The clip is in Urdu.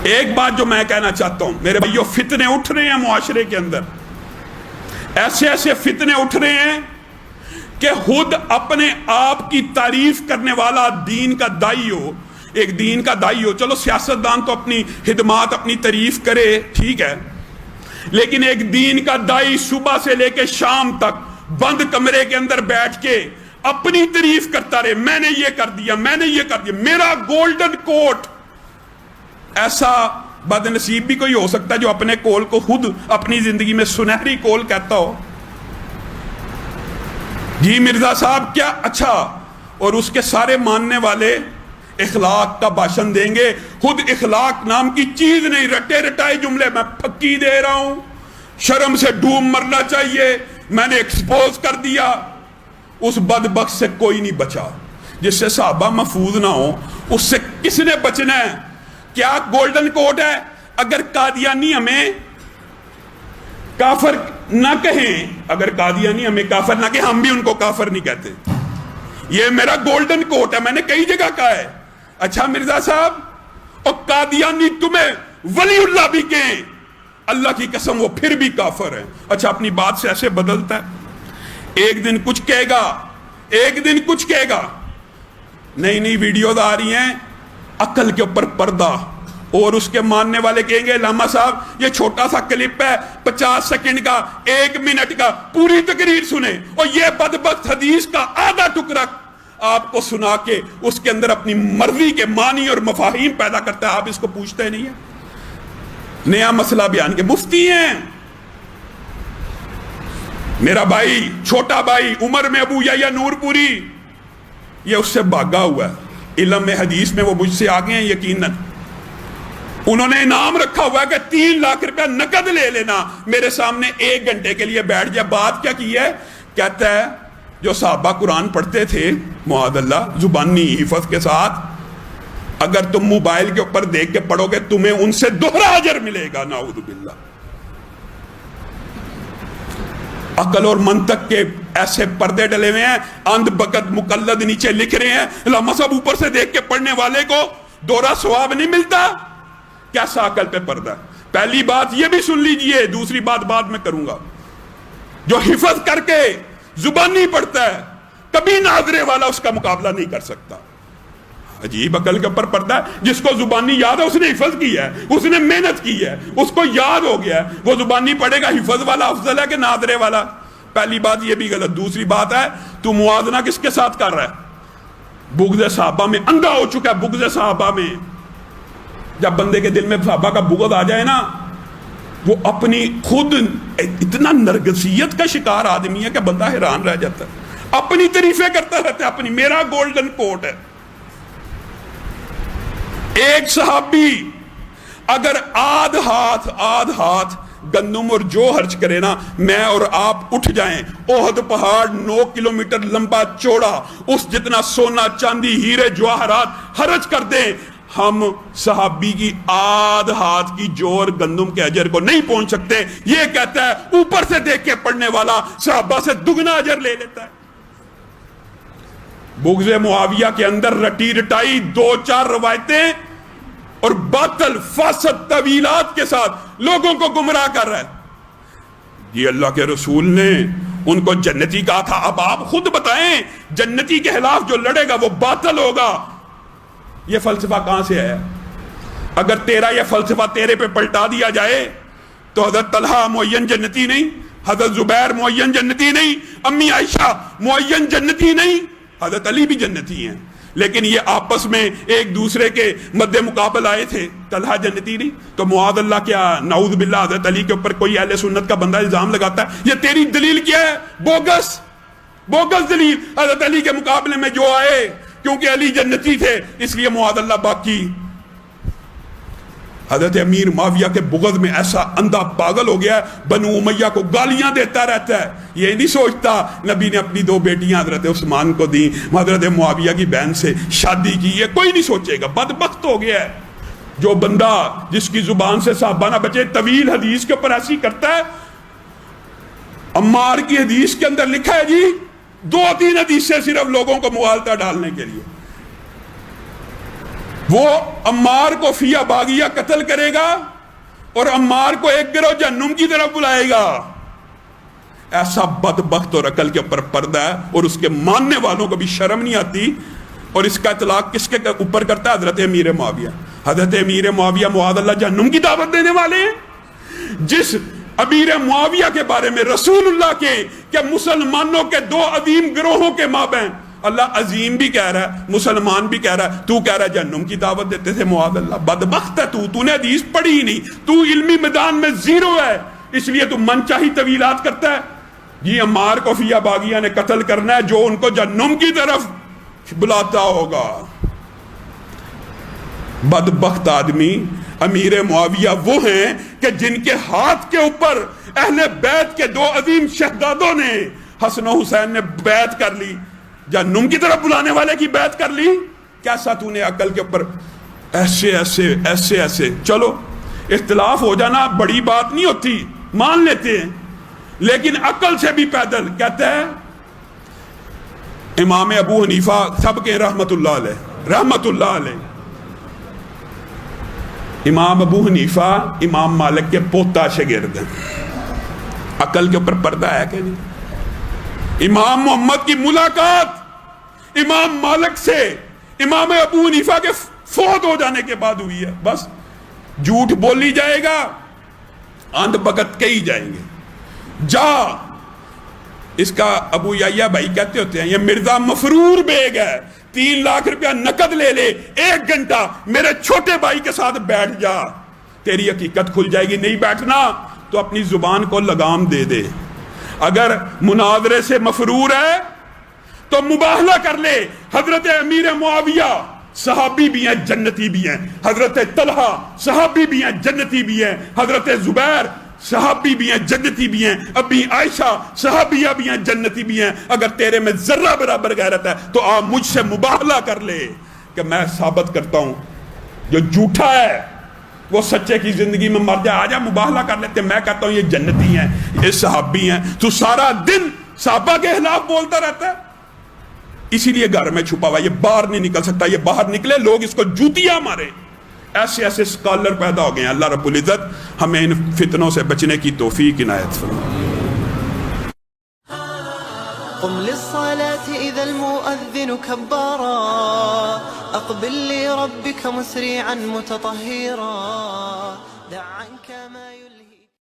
ایک بات جو میں کہنا چاہتا ہوں میرے بھائیو، فتنے اٹھ رہے ہیں معاشرے کے اندر، ایسے ایسے فتنے اٹھ رہے ہیں کہ خود اپنے آپ کی تعریف کرنے والا دین کا دائی ہو، ایک دین کا دائی ہو، چلو سیاستدان تو اپنی خدمات اپنی تعریف کرے ٹھیک ہے، لیکن ایک دین کا دائی صبح سے لے کے شام تک بند کمرے کے اندر بیٹھ کے اپنی تعریف کرتا رہے، میں نے یہ کر دیا، میں نے یہ کر دیا، میرا گولڈن کوٹ۔ ایسا بد نصیب بھی کوئی ہو سکتا ہے جو اپنے کول کو خود اپنی زندگی میں سنہری کول کہتا ہو؟ جی مرزا صاحب کیا اچھا، اور اس کے سارے ماننے والے اخلاق کا بھاشن دیں گے، خود اخلاق نام کی چیز نہیں، رٹے رٹائے جملے میں پھکی دے رہا ہوں، شرم سے ڈوب مرنا چاہیے، میں نے ایکسپوز کر دیا۔ اس بدبخت سے کوئی نہیں بچا جس سے صحابہ محفوظ نہ ہو، اس سے کس نے بچنا ہے؟ کیا گولڈن کوڈ ہے؟ اگر قادیانی ہمیں کافر نہ کہیں، اگر قادیانی ہمیں کافر نہ کہیں، ہم بھی ان کو کافر نہیں کہتے، یہ میرا گولڈن کوٹ ہے، میں نے کئی جگہ کہا ہے۔ اچھا مرزا صاحب، اور قادیانی تمہیں ولی اللہ بھی کہیں، اللہ کی قسم وہ پھر بھی کافر ہیں۔ اچھا اپنی بات سے ایسے بدلتا ہے، ایک دن کچھ کہے گا، ایک دن کچھ کہے گا، نئی نئی ویڈیوز آ رہی ہیں عقل کے اوپر پردہ، اور اس کے ماننے والے کہیں گے لاما صاحب یہ چھوٹا سا کلپ ہے 50 سیکنڈ کا، 1 منٹ کا، پوری تقریر سنیں، اور یہ بدبخت حدیث کا آدھا ٹکڑا آپ کو سنا کے اس کے اندر اپنی مرضی کے معنی اور مفاہیم پیدا کرتا ہے، آپ اس کو پوچھتے نہیں ہیں۔ نیا مسئلہ بیان کے مفتی ہیں میرا بھائی، چھوٹا بھائی عمر میں ابو یحییٰ نور پوری، یہ اس سے بھاگا ہوا ہے علم میں حدیث میں، وہ مجھ سے آگے ہیں یقیناً۔ انہوں نے انعام رکھا ہوا ہے کہ 3 لاکھ روپیہ نقد لے لینا، میرے سامنے 1 گھنٹے کے لیے بیٹھ جائے۔ بات کیا کی ہے؟ کہتا ہے جو صحابہ قرآن پڑھتے تھے معاذ اللہ زبانی حفظ کے ساتھ، اگر تم موبائل کے اوپر دیکھ کے پڑھو گے تمہیں ان سے دوہرا اجر ملے گا، نعوذ باللہ۔ عقل اور منطق کے ایسے پردے ڈلے ہوئے ہیں، اندھ بکت مقلد نیچے لکھ رہے ہیں علامہ صاحب اوپر سے دیکھ کے پڑھنے والے کو دوہرا ثواب نہیں ملتا۔ کیسا عقل پہ پردہ ہے؟ پہلی بات یہ بھی سن لیجئے، دوسری بات بعد میں کروں گا۔ جو حفظ کر کے زبانی پڑھتا ہے کبھی ناظرے والا اس کا مقابلہ نہیں کر سکتا۔ عجیب عقل کے اوپر پڑتا ہے، جس کو زبانی یاد ہے اس نے حفظ کی ہے، اس نے محنت کی ہے، اس کو یاد ہو گیا ہے، وہ زبانی پڑھے گا۔ حفظ والا افضل ہے کہ ناظرے والا؟ پہلی بات یہ بھی غلط۔ دوسری بات ہے تو موازنہ کس کے ساتھ کر رہا ہے؟ بغض صحابہ میں اندھا ہو چکا ہے، بغض صحابہ میں۔ جب بندے کے دل میں صحابہ کا بغض آ جائے نا، وہ اپنی خود اتنا نرگسیت کا شکار آدمی ہے کہ بندہ حیران رہ جاتا ہے، اپنی تعریفیں کرتا رہتا ہے، اپنی میرا گولڈن کوٹ ہے۔ ایک صحابی اگر آدھ ہاتھ گندم اور جو خرچ کرے نا، میں اور آپ اٹھ جائیں، احد پہاڑ 9 کلومیٹر لمبا چوڑا، اس جتنا سونا چاندی ہیرے جواہرات خرچ کر دیں، ہم صحابی کی آدھ ہاتھ کی جو اور گندم کے اجر کو نہیں پہنچ سکتے۔ یہ کہتا ہے اوپر سے دیکھ کے پڑھنے والا صحابہ سے دگنا اجر لے لیتا ہے۔ بغض معاویہ کے اندر رٹی رٹائی 2-4 روایتیں اور باطل فاسد طویلات کے ساتھ لوگوں کو گمراہ کر رہا ہے۔ یہ اللہ کے رسول نے ان کو جنتی کہا تھا، اب آپ خود بتائیں جنتی کے خلاف جو لڑے گا وہ باطل ہوگا۔ یہ فلسفہ کہاں سے آیا؟ اگر تیرا یہ فلسفہ تیرے پہ پلٹا دیا جائے تو حضرت طلحہ معین جنتی نہیں، حضرت زبیر معین جنتی نہیں، امی عائشہ معین جنتی نہیں، حضرت علی بھی جنتی ہیں، لیکن یہ آپس میں ایک دوسرے کے مد مقابل آئے تھے۔ طلحہ جنتی نہیں تو معاذ اللہ کیا نعوذ باللہ حضرت علی کے اوپر کوئی اہل سنت کا بندہ الزام لگاتا ہے، یہ تیری دلیل کیا ہے؟ بوگس دلیل۔ حضرت علی کے مقابلے میں جو آئے کیونکہ علی جنتی تھے اس لیے معاذ اللہ باقی۔ حضرت امیر معاویہ کے بغض میں ایسا اندھا پاگل ہو گیا ہے، بنو امیہ کو گالیاں دیتا رہتا ہے، یہ نہیں سوچتا نبی نے اپنی 2 بیٹیاں حضرت عثمان کو دی، حضرت معاویہ کی بہن سے شادی کی، یہ کوئی نہیں سوچے گا۔ بدبخت ہو گیا ہے جو بندہ جس کی زبان سے صحابہ نہ بچے، طویل حدیث کے اوپر ایسی کرتا ہے۔ عمار کی حدیث کے اندر لکھا ہے جی 2-3 حدیثیں صرف لوگوں کو مغالطہ ڈالنے کے لیے۔ وہ عمار کو فیہ باغیہ قتل کرے گا اور عمار کو ایک گروہ جہنم کی طرف بلائے گا. ایسا بدبخت اور عقل کے اوپر پردہ ہے اور اس کے ماننے والوں کو بھی شرم نہیں آتی. اور اس کا اطلاق کس کے اوپر کرتا ہے؟ حضرت امیر معاویہ. حضرت امیر معاویہ معاذ اللہ جہنم کی دعوت دینے والے ہیں. جس امیر معاویہ کے بارے میں رسول اللہ کے کہ مسلمانوں کے دو عظیم گروہوں کے مابین اللہ عظیم بھی کہہ رہا ہے، مسلمان بھی کہہ رہا ہے، تو کہہ رہا ہے جہنم کی دعوت دیتے تھے. معاذ اللہ، بدبخت ہے تو نے حدیث پڑھی ہی نہیں، تو علمی میدان میں زیرو ہے، اس لیے تو من چاہی طویلات کرتا ہے. یہ عمار کو فیہ باغیہ نے قتل کرنا ہے جو ان کو جہنم کی طرف بلاتا ہوگا. بدبخت آدمی. امیر معاویہ وہ ہیں کہ جن کے ہاتھ کے اوپر اہل بیت کے دو عظیم شہزادوں نے، حسن و حسین نے بیعت کر لی، جہنم کی طرف بلانے والے کی بیعت کر لی. کیسا تو نے عقل کے اوپر ایسے ایسے ایسے ایسے. چلو اختلاف ہو جانا بڑی بات نہیں ہوتی، مان لیتے ہیں، لیکن عقل سے بھی پیدل. کہتے ہیں امام ابو حنیفہ سب کے رحمت اللہ علیہ، رحمت اللہ علیہ. امام ابو حنیفہ امام مالک کے پوتا شاگرد ہیں. عقل کے اوپر پردہ ہے کہ نہیں؟ امام محمد کی ملاقات امام مالک سے امام ابو حنیفہ کے فوت ہو جانے کے بعد ہوئی ہے. بس جھوٹ بولی جائے گا، اندھ بگت کہی جائیں گے. جا، اس کا ابو یحییٰ بھائی کہتے ہوتے ہیں یہ مرزا مفرور بیگ ہے، 3 لاکھ روپیہ نقد لے لے، 1 گھنٹہ میرے چھوٹے بھائی کے ساتھ بیٹھ جا، تیری حقیقت کھل جائے گی. نہیں بیٹھنا تو اپنی زبان کو لگام دے دے. اگر مناظرے سے مفرور ہے تو مباہلہ کر لے. حضرت امیر معاویہ صحابی بھی ہیں، جنتی بھی ہیں. حضرت طلحہ صحابی بھی ہیں، جنتی بھی ہیں. حضرت زبیر صحابی بھی ہیں، جنتی بھی ہیں. ابی عائشہ صحابیہ بھی ہیں، جنتی بھی ہیں. اگر تیرے میں ذرہ برابر غیرت ہے تو آپ مجھ سے مباہلہ کر لے کہ میں ثابت کرتا ہوں جو جھوٹا ہے وہ سچے کی زندگی میں مر جائے. آجا مباہلہ کر لیتے. میں کہتا ہوں یہ جنتی ہیں، یہ صحابی ہیں. تو سارا دن صحابہ کے خلاف بولتا رہتا ہے، اسی لیے گھر میں چھپا ہوا، یہ باہر نہیں نکل سکتا. یہ باہر نکلے لوگ اس کو جوتیاں مارے. ایسے ایسے سکالر پیدا ہو گئے ہیں. اللہ رب العزت ہمیں ان فتنوں سے بچنے کی توفیق عنایت فرمائے. قم للصلاة إذا المؤذن كبارا أقبل لربك مسرعا متطهرا دع عنك ما